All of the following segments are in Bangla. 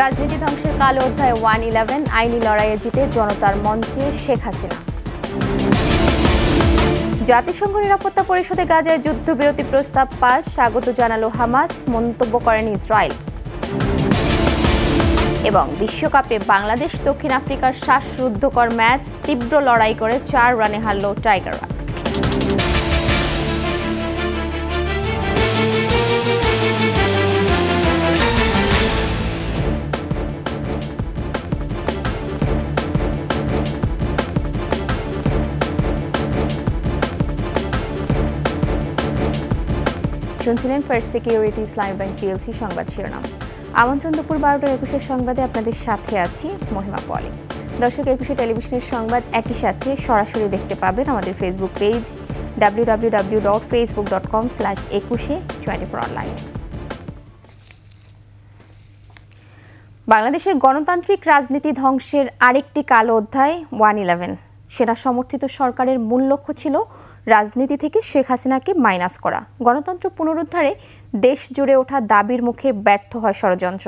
রাজনীতি ধ্বংসের কালো অধ্যায় 111 আইনি লড়াইয়ে জিতে জনতার মঞ্চে শেখ হাসিনা। জাতিসংঘ নিরাপত্তা পরিষদে গাজায় যুদ্ধবিরতি প্রস্তাব পাস, স্বাগত জানালো হামাস, মন্তব্য করেন ইসরায়েল। এবং বিশ্বকাপে বাংলাদেশ দক্ষিণ আফ্রিকার শ্বাসরুদ্ধকর ম্যাচ, তীব্র লড়াই করে 4 রানে হারল টাইগাররা। শুনছিলেন ফার্স্ট সিকিউরিটি ইসলামী ব্যাংক পিএলসি সংবাদ শিরোনাম। আমন্ত্রণ দুপুর 12টা 21 সংবাদে আপনাদের সাথে আছি মহিমা পলি। দর্শক, 21 টেলিভিশনের সংবাদ একই সাথে সরাসরি দেখতে পাবেন আমাদের ফেসবুক পেজ www.facebook.com/2124online। বাংলাদেশের গণতান্ত্রিক রাজনীতি ধ্বংসের আরেকটি কালো অধ্যায় 111। সেনা সমর্থিত সরকারের মূল লক্ষ্য ছিল রাজনীতি থেকে শেখ হাসিনাকে মাইনাস করা। গণতন্ত্র পুনরুদ্ধারে দেশ জুড়ে ওঠা দাবির মুখে ব্যর্থ হয় ষড়যন্ত্র।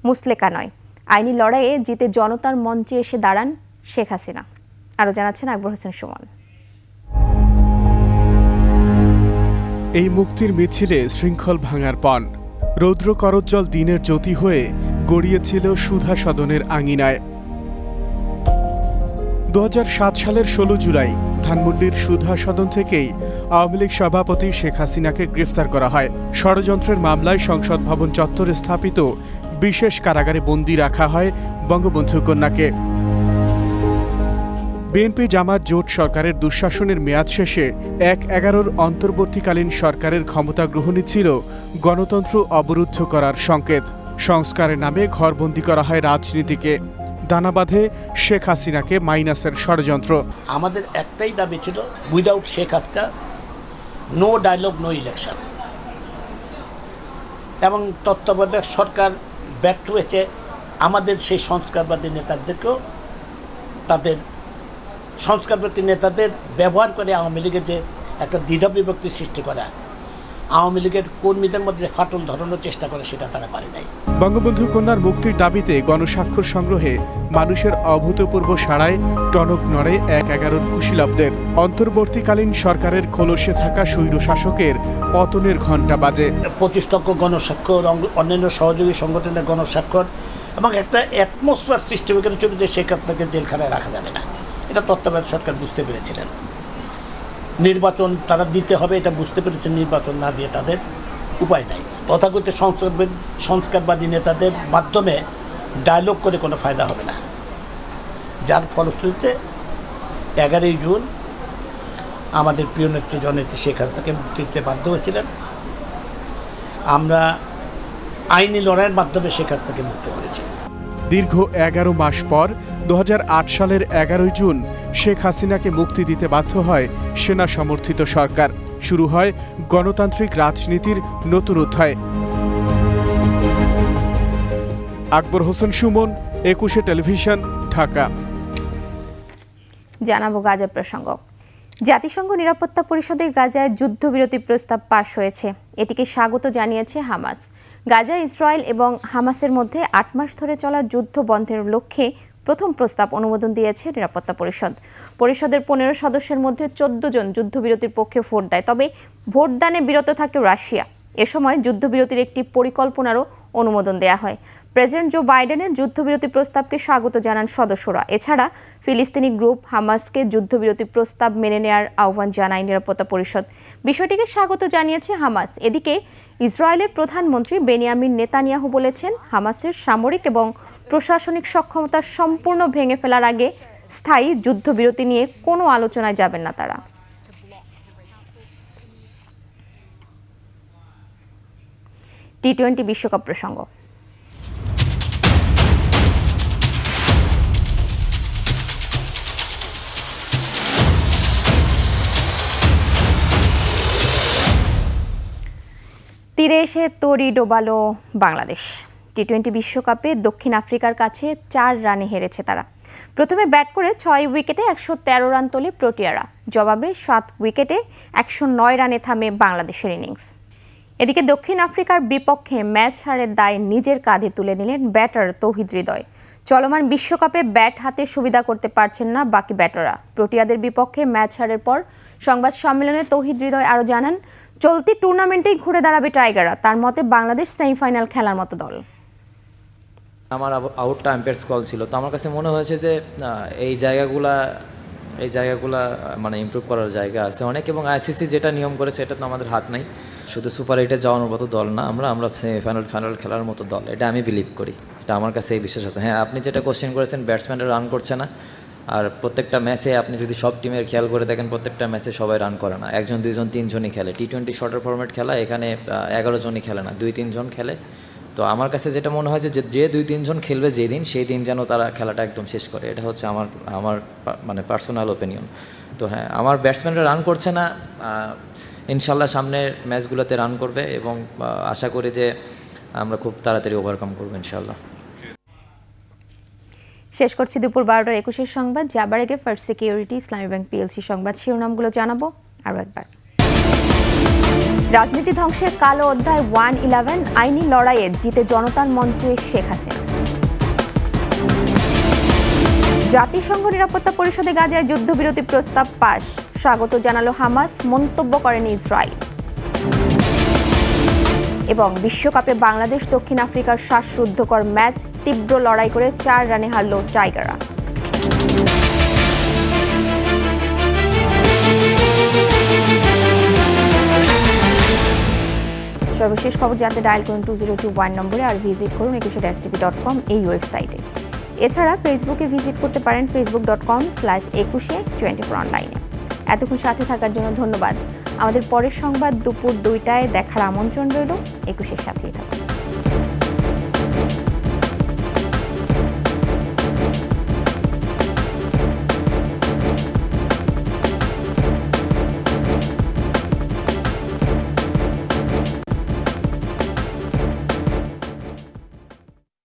মুসলেকা নয়, আইনি লড়াইয়ে জিতে জনতার মঞ্চে এসে দাঁড়ান শেখ হাসিনা। আরও জানাচ্ছেন আকবর হোসেন সুমন। এই মুক্তির মিছিলে শৃঙ্খল ভাঙার পণ, রৌদ্র করজ্জ্বল দিনের জ্যোতি হয়ে গড়িয়েছিল সুধা সদনের আঙিনায়। 2007 সালের 16 জুলাই ধানমন্ডির সুধা সদন থেকেই আওয়ামী লীগ সভাপতি শেখ হাসিনাকে গ্রেফতার করা হয়। ষড়যন্ত্রের মামলায় সংসদ ভবন চত্বরে স্থাপিত বিশেষ কারাগারে বন্দী রাখা হয় বঙ্গবন্ধু কন্যাকে। বিএনপি জামাত জোট সরকারের দুঃশাসনের মেয়াদ শেষে 1/11 অন্তর্বর্তীকালীন সরকারের ক্ষমতা গ্রহণই ছিল গণতন্ত্র অবরুদ্ধ করার সংকেত। সংস্কারের নামে ঘরবন্দি করা হয় রাজনীতিকে, দানা বাঁধে শেখ হাসিনাকে মাইনাসের ষড়যন্ত্র। আমাদের একটাই দাবি ছিল, without Sheikh Hasina no dialogue no election. এবং তত্ত্বাবধায়ক সরকার ব্যর্থ হয়েছে আমাদের সেই সংস্কারবাদী নেতাদেরকেও, তাদের সংস্কারবাদী নেতাদের ব্যবহার করে আওয়ামী লীগের যে একটা দৃঢ় বিভক্তি সৃষ্টি করা, আওয়ামী লীগের কর্মীদের মধ্যে ফাটল ধরানোর চেষ্টা করে, সেটা তারা পারে নাই। বঙ্গবন্ধু কন্যার মুক্তির দাবিতে গণস্বাক্ষর সংগ্রহে মানুষের অভূতপূর্ব সাড়ায় টনক নড়ে 1/11 কুশীলবদের। অন্তর্বর্তীকালীন সরকারের খোলসে থাকা স্বৈরশাসকের পতনের ঘণ্টা বাজে। 25 লক্ষ গণস্বাক্ষর, অন্যান্য সহযোগী সংগঠনের গণস্বাক্ষর এবং একটা অ্যাটমসফিয়ার সৃষ্টি হয়ে গেল যে শেখ হাসিনাকে জেলখানায় রাখা যাবে না। এটা তত্ত্বাবধায়ক সরকার বুঝতে পেরেছিলেন। নির্বাচন তারা দিতে হবে, এটা বুঝতে পেরেছেন। নির্বাচন না দিয়ে তাদের উপায় নাই। তথাকথিত সংস্কারবাদী নেতাদের মাধ্যমে ডায়লগ করে কোনো ফায়দা হবে না, যার ফলশ্রুতিতে 11ই জুন আমাদের প্রিয় নেত্রী জননেত্রী শেখ হাসিনাকে মুক্তি দিতে বাধ্য হয়েছিলেন। আমরা আইনি লড়াইয়ের মাধ্যমে শেখ হাসিনাকে মুক্ত করেছি। দীর্ঘ 11 মাস পর 2008 সালের 11ই জুন শেখ হাসিনাকে মুক্তি দিতে বাধ্য হয় সেনা সমর্থিত সরকার। শুরু হয় গণতান্ত্রিক রাজনীতির নতুন অধ্যায়। আকবর হোসেন সুমন, 21 টেলিভিশন, ঢাকা। জানাবো গাজা প্রসঙ্গ। জাতিসংঘ নিরাপত্তা পরিষদে গাজায় যুদ্ধবিরতি প্রস্তাব পাশ হয়েছে। এটিকে স্বাগত জানিয়েছে হামাস। গাজা, ইসরায়েল এবং হামাসের মধ্যে 8 মাস ধরে চলা যুদ্ধ বন্ধের লক্ষ্যে প্রথম প্রস্তাব অনুমোদন দিয়েছে নিরাপত্তা পরিষদ। পরিষদের 15 সদস্যের মধ্যে 14 জন যুদ্ধবিরতির পক্ষে ভোট দেয়, তবে ভোটদানে বিরত থাকে রাশিয়া। এ সময় যুদ্ধবিরতির একটি পরিকল্পনারও অনুমোদন দেয়া হয়। প্রেসিডেন্ট জো বাইডেনের যুদ্ধবিরতি প্রস্তাবকে স্বাগত জানান সদস্যরা। এছাড়া ফিলিস্তিনি গ্রুপ হামাসকে যুদ্ধবিরতি প্রস্তাব মেনে নেওয়ার আহ্বান জানায় নিরাপত্তা পরিষদ। বিষয়টিকে স্বাগত জানিয়েছে হামাস। এদিকে ইসরায়েলের প্রধানমন্ত্রী বেনিয়ামিন নেতানিয়াহু বলেছেন, হামাসের সামরিক এবং প্রশাসনিক সক্ষমতা সম্পূর্ণ ভেঙে ফেলার আগে স্থায়ী যুদ্ধবিরতি নিয়ে কোনো আলোচনায় যাবেন না তারা। টি-20 বিশ্বকাপ প্রসঙ্গ। তীরে এসে তরি ডোবালো বাংলাদেশ। টি-20 বিশ্বকাপে দক্ষিণ আফ্রিকার কাছে 4 রানে হেরেছে তারা। প্রথমে ব্যাট করে 6 উইকেটে 113 রান তোলে প্রোটিয়ারা। জবাবে 7 উইকেটে 109 রানে থামে বাংলাদেশের ইনিংস। এদিকে দক্ষিণ আফ্রিকার বিপক্ষে ম্যাচ হারের দায় নিজের কাঁধে তুলে নিলেন ব্যাটার তৌহিদ হৃদয়। চলমান বিশ্বকাপে ব্যাট হাতে সুবিধা করতে পারছেন না বাকি ব্যাটাররা। প্রোটিয়াদের বিপক্ষে ম্যাচ হারের পর সংবাদ সম্মেলনে তৌহিদ হৃদয় আরও জানান, চলতি টুর্নামেন্টেই ঘুরে দাঁড়াবে টাইগাররা। তার মতে বাংলাদেশ সেমিফাইনাল খেলার মতো দল। আমার আউটটা আম্পায়ার্স কল ছিল, তো আমার কাছে মনে হয়েছে যে এই জায়গাগুলা মানে ইমপ্রুভ করার জায়গা আছে অনেক, এবং আইসিসি যেটা নিয়ম করেছে এটা তো আমাদের হাত নাই। শুধু সুপার 8-এ যাওয়ার মতো দল না আমরা সেমিফাইনাল খেলার মতো দল, এটা আমি বিলিভ করি, এটা আমার কাছে এই বিশ্বাস আছে। হ্যাঁ, আপনি যেটা কোশ্চেন করেছেন ব্যাটসম্যানরা রান করছে না, আর প্রত্যেকটা ম্যাচে আপনি যদি সব টিমের খেয়াল করে দেখেন প্রত্যেকটা ম্যাচে সবাই রান করে না, 1 জন 2 জন 3 জনই খেলে। টি-20 শর্টার ফরম্যাট খেলা, এখানে 11 জনই খেলে না, 2-3 জন খেলে। তো আমার কাছে যেটা মনে হয় যে 2-3 জন খেলবে যেদিন, সেই দিন যেন তারা খেলাটা একদম শেষ করে, এটা হচ্ছে আমার মানে পার্সোনাল ওপিনিয়ন। তো হ্যাঁ, আমার ব্যাটসম্যানরা রান করছে না, ইনশাল্লাহ সামনের ম্যাচগুলোতে রান করবে, এবং আশা করি যে আমরা খুব তাড়াতাড়ি ওভারকাম করবো ইনশাল্লাহ। শেষ করছি দুপুর 12টার 21 সংবাদ। যাবার আগে ফার্স্ট সিকিউরিটি ইসলামী ব্যাংক পিএলসি সংবাদ শিরোনামগুলো জানাবো আরও একবার। রাজনীতি ধ্বংসের কালো অধ্যায় 111, আইনি লড়াইয়ে জিতে জনতার মঞ্চে শেখ হাসিনা। জাতিসংঘ নিরাপত্তা পরিষদে গাজায় যুদ্ধবিরতি প্রস্তাব পাস, স্বাগত জানালো হামাস, মন্তব্য করেন ইসরায়েল। এবং বিশ্বকাপে বাংলাদেশ দক্ষিণ আফ্রিকার শ্বাসরুদ্ধকর ম্যাচ, তীব্র লড়াই করে 4 রানে হারল টাইগাররা। সর্বশেষ খবর জানতে ডায়াল করুন 2021 নম্বরে, আর ভিজিট করুন 21tv.com এই ওয়েবসাইটে। এছাড়া ফেসবুকে ভিজিট করতে পারেন facebook.com/2124 অনলাইনে। এতক্ষণ সাথে থাকার জন্য ধন্যবাদ। আমাদের পরের সংবাদ দুপুর 2টায় দেখার আমন্ত্রণ রইল। 21-এর সাথেই থাকুন।